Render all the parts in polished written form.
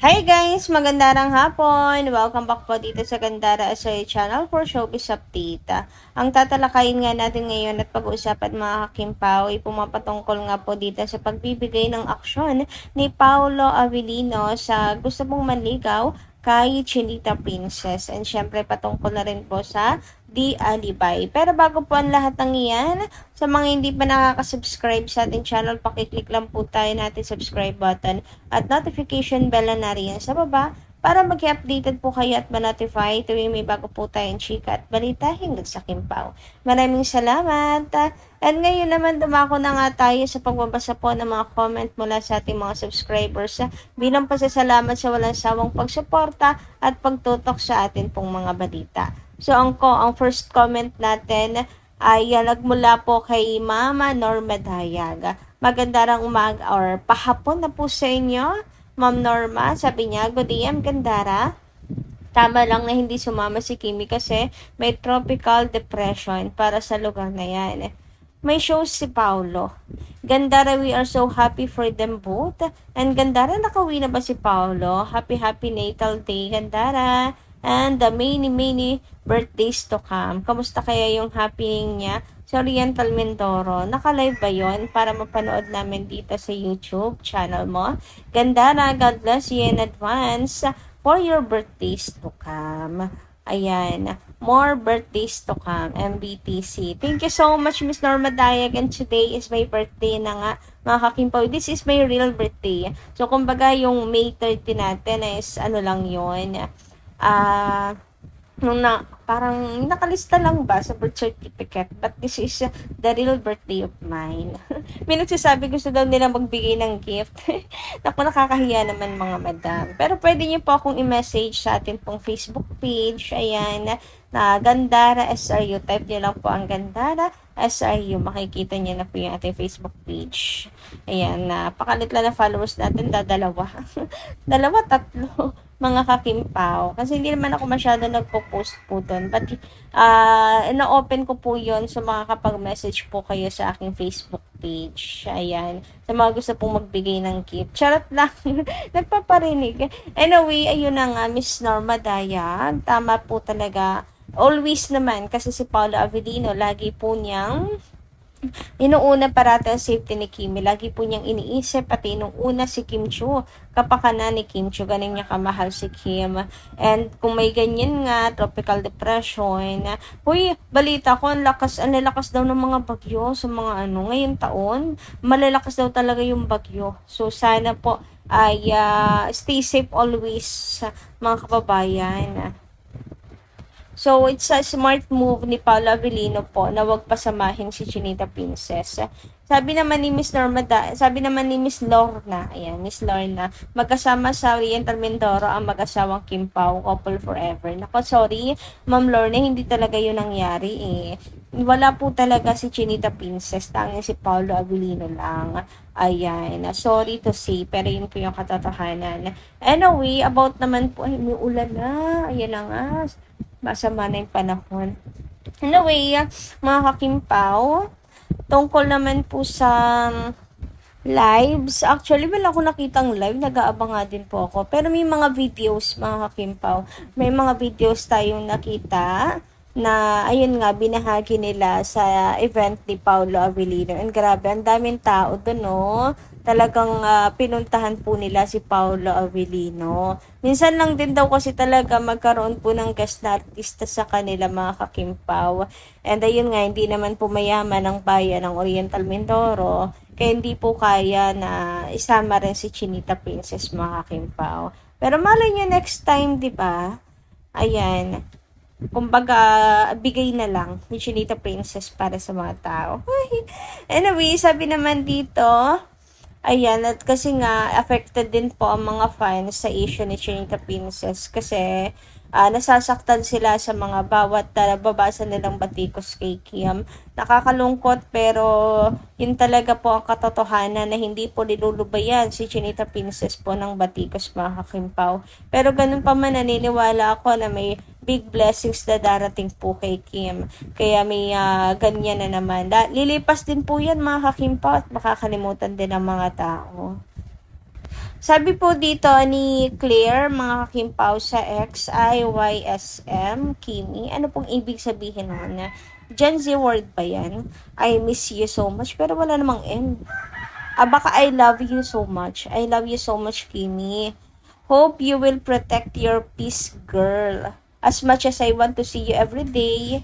Hi guys! Magandang hapon! Welcome back po dito sa Gandara Asoy Channel for Showbiz Update. Ang tatalakayin nga natin ngayon at pag-uusapan mga kakimpaw ay pumapatungkol nga po dito sa pagbibigay ng aksyon ni Paolo Avellino sa gusto mong manligaw kay Chinita Princess. And syempre patungkol na rin po sa Di Alibay. Pero bago po ang lahat ng iyan, sa mga hindi pa nakaka-subscribe sa ating channel, pakiclick lang po tayo natin subscribe button at notification bell na nariyan sa baba para mag-updated po kayo at ma-notify tuwing may bago po tayong chika at balita hinggil sa Kimpaw. Maraming salamat! At ngayon naman dumako na nga tayo sa pagbabasa po ng mga comment mula sa ating mga subscribers bilang pasasalamat sa walang sawang pagsuporta at pagtutok sa atin pong mga balita. So ang first comment natin ay nagmula po kay Mama Norma Dayag. Magandang umaga or pahapon na po sa inyo, Ma'am Norma. Sabi niya, good AM Gandara. Tama lang na hindi sumama si Kimi kasi may tropical depression para sa lugar na yan. May shows si Paolo. Gandara, we are so happy for them both. And Gandara, nakauwi na ba si Paolo? Happy natal day, Gandara. And the many birthdays to come. Kamusta kaya yung happening niya sa Oriental Mindoro? Naka-live ba yun para mapanood namin dito sa YouTube channel mo? Gandara, God bless you in advance for your birthdays to come. Ayan, more birthdays to come, MBTC. Thank you so much, Miss Norma Dayag. And today is my birthday na nga, mga kakimpaw. This is my real birthday. So, kumbaga, yung May 30 natin is ano lang yun. Parang nakalista lang ba sa birth certificate, but this is the real birthday of mine. May nagsasabi gusto daw nila magbigay ng gift. Naku, nakakahiya naman mga madam. Pero pwede niyo po akong i-message sa atin pong Facebook page. Ayan, na Gandara SRU. Type niyo lang po ang Gandara SRU. Makikita niyo na po yung ating Facebook page. Ayan, napakalit lang na followers natin. Dalawa. Dalawa, tatlo. Mga kakimpaw. Kasi hindi naman ako masyado nagpo-post po doon. But, ina-open ko po yon sa mga kapag-message po kayo sa aking Facebook page. Ayan. Sa mga gusto pong magbigay ng gift. Charot lang. Nagpaparinig. Anyway, ayun na nga, Miss Norma Dayag. Tama po talaga. Always naman. Kasi si Paolo Avellino, lagi po niyang inuuna parati ang safety ni Kimi. Lagi po niyang iniisip, pati nung una si Kim Chiu, kapakanan ni Kim Chiu, ganun niya kamahal si Kim. And kung may ganyan nga, tropical depression, huy, balita ko, ang lalakas daw ng mga bagyo sa mga ngayong taon, malalakas daw talaga yung bagyo. So sana po ay stay safe always, mga kababayan. So, it's a smart move ni Paolo Avellino po na wag pasamahin si Chinita Princess. Sabi naman ni Miss Lorna, ayan, Miss Lorna, magkasama sa Oriental Mindoro ang mag-asawang Kim Pao, couple forever. Nako, sorry, Ma'am Lorna, hindi talaga yun nangyari eh. Wala po talaga si Chinita Princess, tanging si Paolo Avellino lang. Ayan, sorry to say, pero yun po yung katotohanan. Anyway, about naman po, ay, may ulan na, ayan na nga, masama na yung panahon. Anyway, mga kakimpaw, tungkol naman po sa lives. Actually, wala ako nakitang live. Nag-aabang nga din po ako. Pero may mga videos, mga kakimpaw. May mga videos tayong nakita na, ayun nga, binahagi nila sa event ni Paolo Avellino. And grabe, ang daming tao doon, no? Talagang pinuntahan po nila si Paolo Avellino. Minsan lang din daw kasi talaga magkaroon po ng guest na artista sa kanila, mga kakimpaw. And ayun nga, hindi naman po mayaman ang bayan ng Oriental Mindoro. Kaya hindi po kaya na isama rin si Chinita Princess, mga kakimpaw. Pero malay nyo next time, di ba? Ayan. Kumbaga, bigay na lang ni Chinita Princess para sa mga tao. Anyway, sabi naman dito, ayan, at kasi nga, affected din po ang mga fans sa issue ni Chinita Princess kasi nasasaktan sila sa mga bawat nababasa nilang batikos kay Kim. Nakakalungkot pero yun talaga po ang katotohanan na hindi po nilulubayan si Chinita Princess po ng batikos, mga kakimpaw. Pero ganun pa man, naniniwala ako na may big blessings na darating po kay Kim. Kaya may ganyan na naman. Lilipas din po yan, mga kakimpaw, at makakalimutan din ng mga tao. Sabi po dito ni Claire, mga kakimpaw sa XIYSM, Kimi, ano pong ibig sabihin nun? Gen Z word ba yan? I miss you so much, pero wala namang N. Baka I love you so much. I love you so much, Kimi. Hope you will protect your peace, girl. As much as I want to see you every day,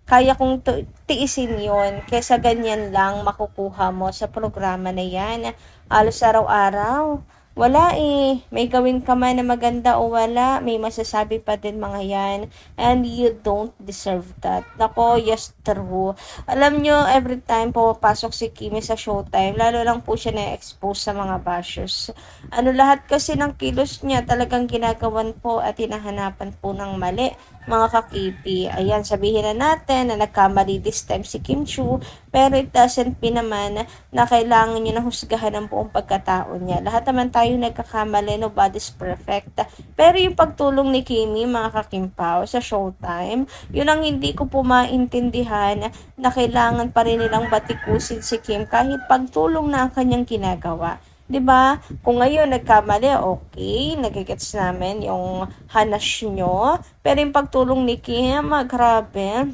kaya kong tiisin yon kaysa ganyan lang makukuha mo sa programa na yan. Alos araw-araw. Wala eh. May gawin ka man na maganda o wala, may masasabi pa din mga yan. And you don't deserve that. Nako, yes, true. Alam nyo, every time pumapasok si Kimi sa Showtime, lalo lang po siya na-expose sa mga bashers. Lahat kasi ng kilos niya talagang ginagawan po at hinahanapan po ng mali, mga kakipi. Ayan, sabihin na natin na nagkamali this time si Kim Chu, pero it doesn't mean naman na kailangan niyo na husgahan ang buong pagkatao niya. Lahat naman tayo nagkakamali, nobody's perfect. Pero yung pagtulong ni Kimi, mga kakimpaw, sa Showtime, yun ang hindi ko po maintindihan na kailangan pa rin nilang batikusin si Kim kahit pagtulong na ang kanyang ginagawa. 'Di ba? Kung ngayon nagkamali, okay, nagigets namin yung hanash nyo. Pero yung pagtulong ni Kim, grabe.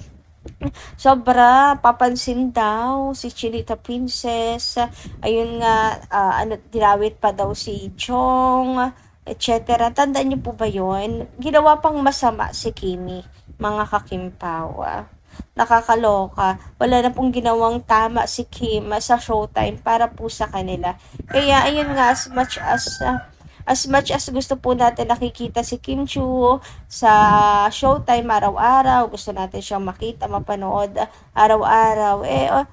Sobra, papansin daw si Chinita Princess. Ayun nga, dinawit pa daw si Chong, etc. Tandaan niyo po ba yun? Ginawa pang masama si Kimi, mga kakimpaw. Nakakaloka. Wala na pong ginawang tama si Kim sa Showtime para po sa kanila. Kaya ayun nga, as much as gusto po natin nakikita si Kim Chu sa Showtime araw-araw, gusto natin siyang makita, mapanood araw-araw,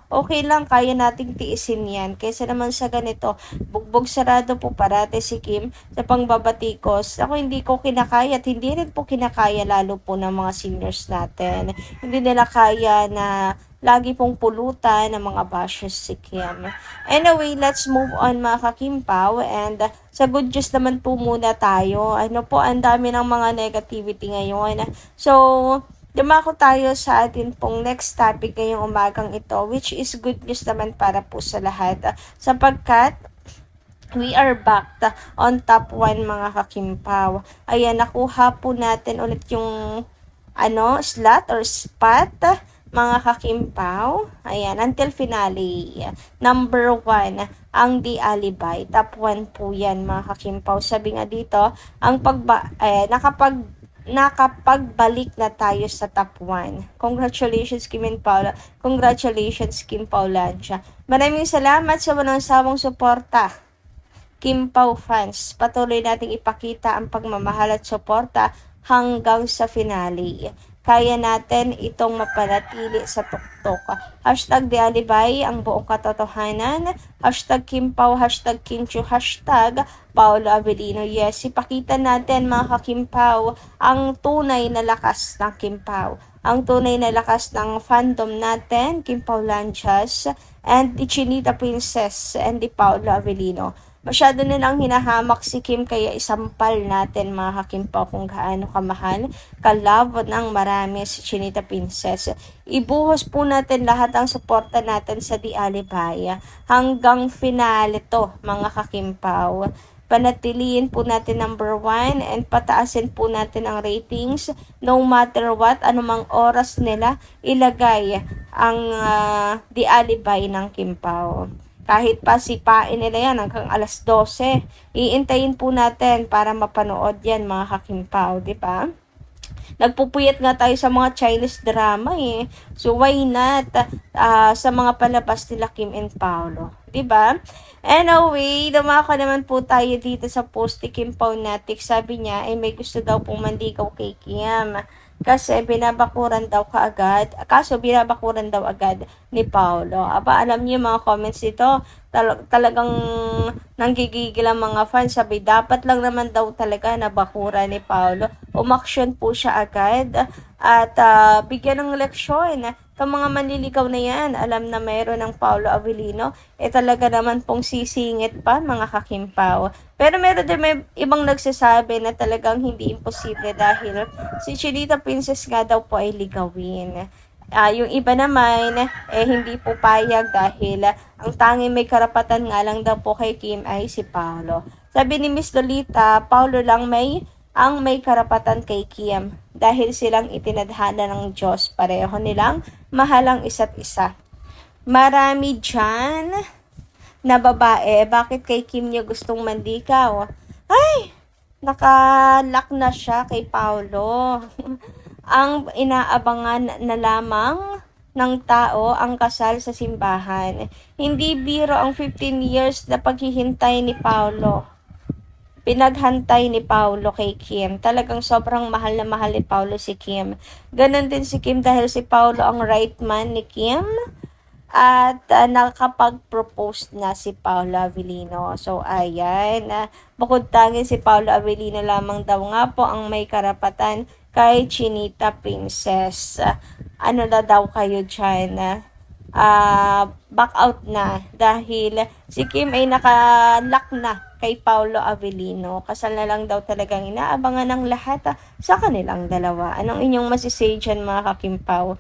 okay lang, kaya nating tiisin yan. Kaysa naman sa ganito, bugbog sarado po parate si Kim sa pangbabatikos. Ako hindi ko kinakaya at hindi rin po kinakaya lalo po ng mga seniors natin. Hindi nila kaya na lagi pong pulutan ng mga bashers si Kim. Anyway, let's move on mga kakimpaw, and sa good news naman po muna tayo. Ang dami ng mga negativity ngayon. So, dumako tayo sa atin pong next topic ngayong umagang ito, which is good news naman para po sa lahat. Sapagkat we are back on top 1 mga kakimpaw. Ayan, nakuha po natin ulit yung slot or spot, mga kakimpaw. Ayan, until finale. Number 1, ang The Alibay. Top 1 po yan, mga kakimpaw. Sabi nga dito, nakapagbalik na tayo sa top 1. Congratulations, Kim and Paula. Congratulations, Kim Paulancia. Maraming salamat sa walang sawang suporta, Kim Pao fans. Patuloy nating ipakita ang pagmamahal at suporta hanggang sa finale. Kaya natin itong mapanatili sa tuktok. Hashtag The Alibay, ang buong katotohanan. Hashtag Kim Pao, hashtag Kim Chu, hashtag Paolo Avellino. Yes, ipakita natin mga kakimpaw ang tunay na lakas ng Kim Pao. Ang tunay na lakas ng fandom natin, Kim Paulancias, and the Chinita Princess, and the Paolo Avellino. Masyado nilang hinahamak si Kim, kaya isampal natin mga kakimpaw kung gaano kamahal, kalove ng marami si Chinita Princess. Ibuhos po natin lahat ang suporta natin sa The Alibay hanggang finale to mga kakimpaw. Panatiliin po natin number 1 and pataasin po natin ang ratings no matter what, anumang oras nila ilagay ang The Alibay ng Kim Pao. Kahit pa sipain nila yan hanggang alas 12, iintayin po natin para mapanood yan mga kakimpaw, di ba? Nagpupuyat nga tayo sa mga Chinese drama eh. So why not sa mga palabas nila Kim and Paolo, 'di ba? Anyway, dumako naman po tayo dito sa post ni Kim Paunatic. Sabi niya ay may gusto daw pong manligaw kay Kim. Kasi binabakuran daw agad ni Paolo. Alam niyo mga comments dito, talagang nanggigigil ang mga fans. Sabi, dapat lang naman daw talaga na bakura ni Paolo. Umaksyon po siya agad at bigyan ng leksyon. Itong mga manliligaw na yan, alam na mayroon ng Paolo Avellino, talaga naman pong sisingit pa mga kakimpaw. Pero meron din may ibang nagsasabi na talagang hindi imposible dahil si Chinita Princess nga daw po ay ligawin. Yung iba naman, hindi po payag dahil ang tanging may karapatan nga lang daw po kay Kim ay si Paolo. Sabi ni Miss Lolita, Paulo lang ang may karapatan kay Kim dahil silang itinadhana ng Diyos. Pareho nilang mahalang isa't isa. Marami dyan na babae, bakit kay Kim niya gustong mandikaw? Ay, nakalak na siya kay Paulo. Ang inaabangan na lamang ng tao ang kasal sa simbahan. Hindi biro ang 15 years na paghihintay ni Paulo. Pinaghantay ni Paulo kay Kim. Talagang sobrang mahal na mahal ni Paulo si Kim. Ganon din si Kim dahil si Paulo ang right man ni Kim. At nakapag-propose na si Paolo Avellino. So, ayan. Bukod tanging si Paolo Avellino lamang daw nga po ang may karapatan kay Chinita Princess. Ano na daw kayo dyan? Back out na dahil si Kim ay nakalak na kay Paolo Avellino. Kasal na lang daw talagang inaabangan ng lahat sa kanilang dalawa. Anong inyong masisay dyan mga kakimpaw?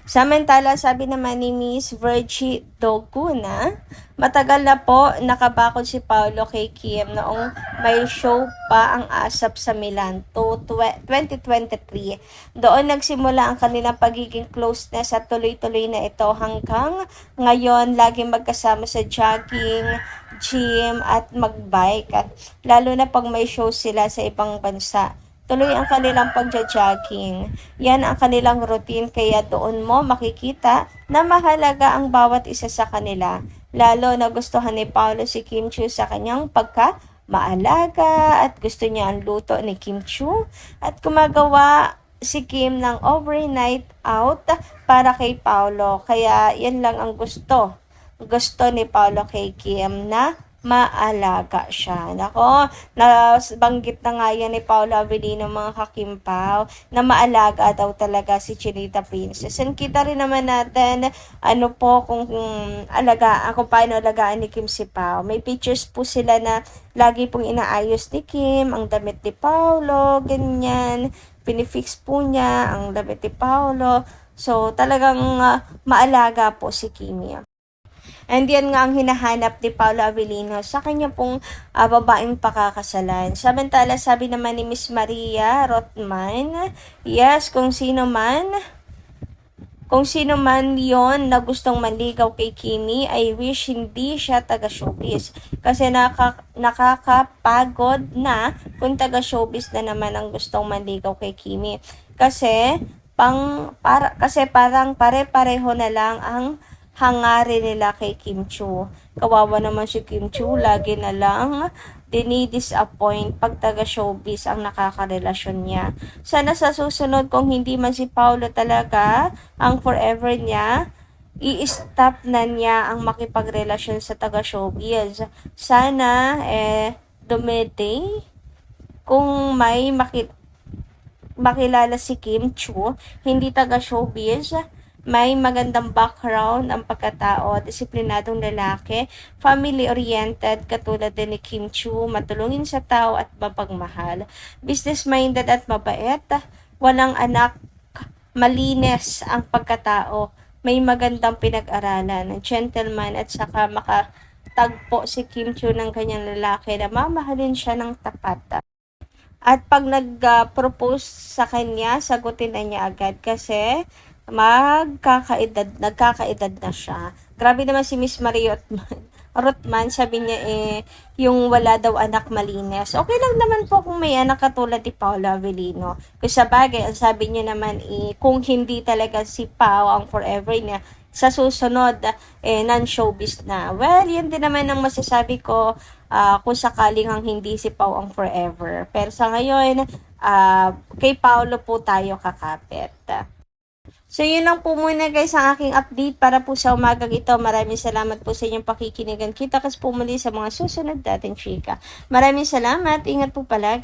Samantala, sabi naman ni Miss Virgie Doguna, matagal na po nakabakod si Paulo kay Kim noong may show pa ang ASAP sa Milan 2023. Doon nagsimula ang kanilang pagiging closeness at tuloy-tuloy na ito hanggang ngayon laging magkasama sa jogging, gym at magbike at lalo na pag may show sila sa ibang bansa. Tuloy ang kanilang pagja-jogging. Yan ang kanilang routine kaya doon mo makikita na mahalaga ang bawat isa sa kanila. Lalo na gustuhan ni Paulo si Kim Chiu sa kanyang pagka-maalaga at gusto niya ang luto ni Kim Chiu at gumagawa si Kim ng overnight out para kay Paulo. Kaya yan lang ang gusto. Gusto ni Paulo kay Kim na maalaga siya. Nako, nabanggit na nga yan ni Paolo Avellino mga kakimpaw na maalaga daw talaga si Chinita Princess. And kita rin naman natin kung paano alagaan ni Kim si Pao. May pictures po sila na lagi pong inaayos ni Kim ang damit ni Paolo, ganyan. Pinifix po niya ang damit ni Paolo. So, talagang maalaga po si Kim. And yan nga ang hinahanap ni Paolo Avellino sa kanya pong babaeng pakakasalan. Samantala, sabi naman ni Miss Maria Rothman, yes, kung sino man yon na gustong manligaw kay Kimi, I wish hindi siya taga-showbiz. Kasi nakakapagod na kung taga-showbiz na naman ang gustong manligaw kay Kimi. Kasi parang pare-pareho na lang ang hangarin nila kay Kim Chiu. Kawawa naman si Kim Chiu, lagi na lang dinidisappoint pag taga-showbiz ang nakakarelasyon niya. Sana sa susunod, kung hindi man si Paulo talaga ang forever niya, i-stop na niya ang makipagrelasyon sa taga-showbiz. Sana, dumede, kung may makilala si Kim Chiu, hindi taga-showbiz, may magandang background ang pagkatao, disiplinadong lalaki, family-oriented katulad din ni Kim Chiu, matulungin sa tao at mapagmahal, business-minded at mabait, walang anak, malinis ang pagkatao, may magandang pinag-aralan, gentleman at saka makatagpo si Kim Chiu ng kanyang lalaki na mamahalin siya ng tapat. At pag nag-propose sa kanya, sagutin na niya agad kasi nagkakaedad na siya. Grabe naman si Miss Maria Rothman, sabi niya yung wala daw anak malinis. Okay lang naman po kung may anak katulad ni Paolo Avellino. Kasi sa bagay, ang sabi niya naman kung hindi talaga si Pao ang forever niya, sa susunod, non-showbiz na. Well, yun din naman ang masasabi ko kung sakaling ang hindi si Pao ang forever. Pero sa ngayon, kay Paolo po tayo kakapit. So, yun lang po muna guys ang aking update para po sa umagang ito. Maraming salamat po sa inyong pakikinigan. Kita kas po muli sa mga susunod natin chika. Maraming salamat. Ingat po palagi.